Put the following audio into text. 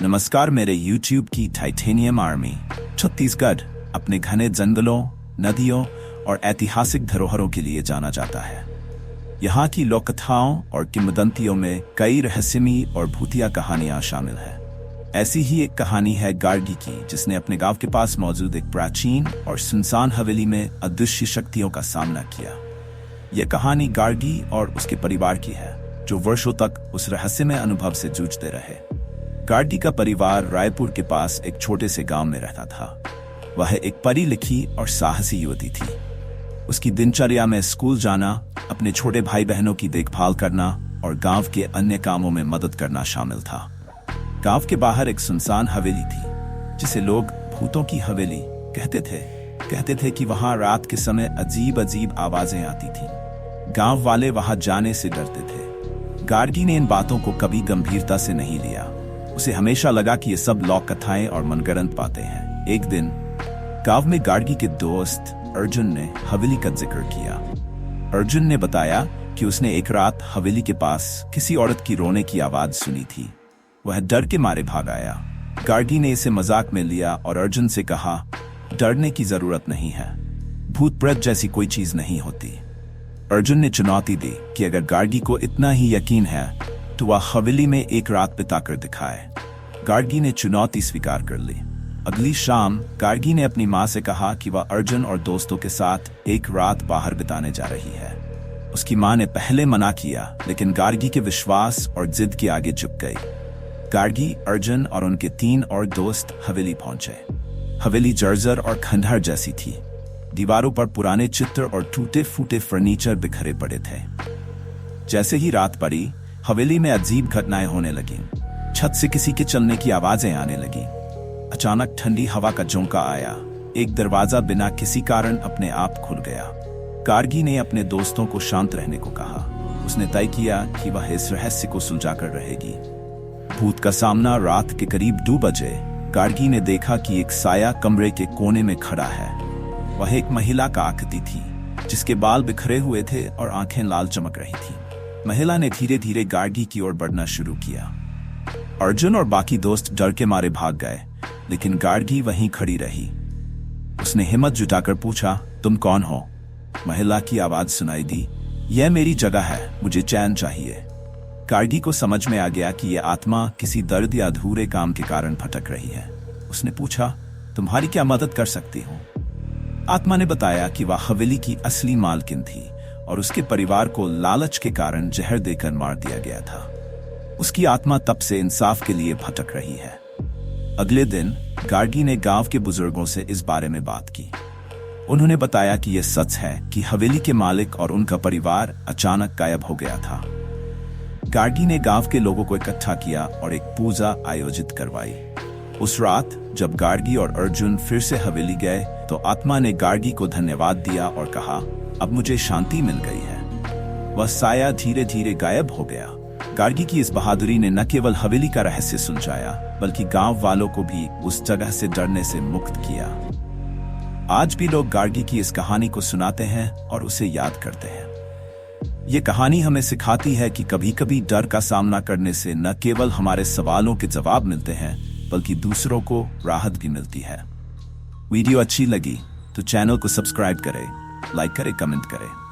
नमस्कार मेरे YouTube की टाइटेनियम आर्मी। छत्तीसगढ़ अपने घने जंगलों, नदियों और ऐतिहासिक धरोहरों के लिए जाना जाता है। यहाँ की लोक कथाओं और किंवदंतियों में कई रहस्यमयी और भूतिया कहानियां शामिल हैं। ऐसी ही एक कहानी है गार्गी की, जिसने अपने गांव के पास मौजूद एक प्राचीन और सुनसान हवेली में अदृश्य शक्तियों का सामना किया। यह कहानी गार्गी और उसके परिवार की है, जो वर्षों तक उस रहस्यमय अनुभव से जूझते रहे। गार्गी का परिवार रायपुर के पास एक छोटे से गांव में रहता था। वह एक पढ़ी लिखी और साहसी युवती थी। उसकी दिनचर्या में स्कूल जाना, अपने छोटे भाई बहनों की देखभाल करना और गांव के अन्य कामों में मदद करना शामिल था। गांव के बाहर एक सुनसान हवेली थी, जिसे लोग भूतों की हवेली कहते थे कि वहां रात के समय अजीब अजीब आवाजें आती थी। गांव वाले वहां जाने से डरते थे। गार्गी ने इन बातों को कभी गंभीरता से नहीं लिया। उसे हमेशा लगा कि ये सब लोक कथाएं और मनगढ़ंत बातें हैं। एक दिन गांव में गार्गी के दोस्त अर्जुन ने हवेली का जिक्र किया। अर्जुन ने बताया कि उसने एक रात हवेली के पास किसी औरत की रोने की आवाज सुनी थी। वह डर के मारे भाग आया। गार्गी ने इसे मजाक में लिया और अर्जुन से कहा, डरने की जरूरत नहीं है, भूत प्रेत जैसी कोई चीज नहीं होती। अर्जुन ने चुनौती दी कि अगर गार्गी को इतना ही यकीन है तो वह हवेली में एक रात बिताकर दिखाए। गार्गी ने चुनौती स्वीकार कर ली। अगली शाम गार्गी ने अपनी मां से कहा कि वह अर्जुन और दोस्तों के साथ एक रात बाहर बिताने जा रही है। उसकी मां ने पहले मना किया, लेकिन गार्गी के विश्वास और जिद के आगे झुक गई। गार्गी, अर्जुन और उनके 3 और दोस्त हवेली पहुंचे। हवेली जर्जर और खंडहर जैसी थी। दीवारों पर पुराने चित्र और टूटे फूटे फर्नीचर बिखरे पड़े थे। जैसे ही रात पड़ी, हवेली में अजीब घटनाएं होने लगी। छत से किसी के चलने की आवाजें आने लगी। अचानक ठंडी हवा का झोंका आया। एक दरवाजा बिना किसी कारण अपने आप खुल गया। गार्गी ने अपने दोस्तों को शांत रहने को कहा। उसने तय किया कि वह इस रहस्य को सुलझाकर रहेगी। भूत का सामना रात के करीब 2 बजे। गार्गी ने देखा कि एक साया कमरे के कोने में खड़ा है। वह एक महिला का आकृति थी, जिसके बाल बिखरे हुए थे और आंखें लाल चमक रही थी। महिला ने धीरे धीरे गार्गी की ओर बढ़ना शुरू किया। अर्जुन और बाकी दोस्त डर के मारे भाग गए, लेकिन गार्गी वहीं खड़ी रही। उसने हिम्मत जुटाकर पूछा, तुम कौन हो? महिला की आवाज सुनाई दी, यह मेरी जगह है, मुझे चैन चाहिए। गार्गी को समझ में आ गया कि यह आत्मा किसी दर्द या अधूरे काम के कारण भटक रही है। उसने पूछा, तुम्हारी क्या मदद कर सकती हूँ? आत्मा ने बताया कि वह हवेली की असली मालकिन थी और उसके परिवार को लालच के कारण जहर देकर मार दिया गया था। उसकी आत्मा तब से इंसाफ के लिए भटक रही है। अगले दिन गार्गी ने गांव के बुजुर्गों से इस बारे में बात की। उन्होंने बताया कि यह सच है कि हवेली के मालिक और उनका परिवार अचानक गायब हो गया था। गार्गी ने गांव के लोगों को इकट्ठा किया और एक पूजा आयोजित करवाई। उस रात जब गार्गी और अर्जुन फिर से हवेली गए तो आत्मा ने गार्गी को धन्यवाद दिया और कहा, अब मुझे शांति मिल गई है। वह साया धीरे धीरे गायब हो गया। गार्गी की इस बहादुरी ने न केवल हवेली का रहस्य सुलझाया, बल्कि गांव वालों को भी उस जगह से डरने से मुक्त किया। आज भी लोग गार्गी की इस कहानी को सुनाते हैं और उसे याद करते हैं। ये कहानी हमें सिखाती है कि कभी कभी डर का सामना करने से न केवल हमारे सवालों के जवाब मिलते हैं, बल्कि दूसरों को राहत भी मिलती है। वीडियो अच्छी लगी तो चैनल को सब्सक्राइब करें, लाइक करें, कमेंट करें।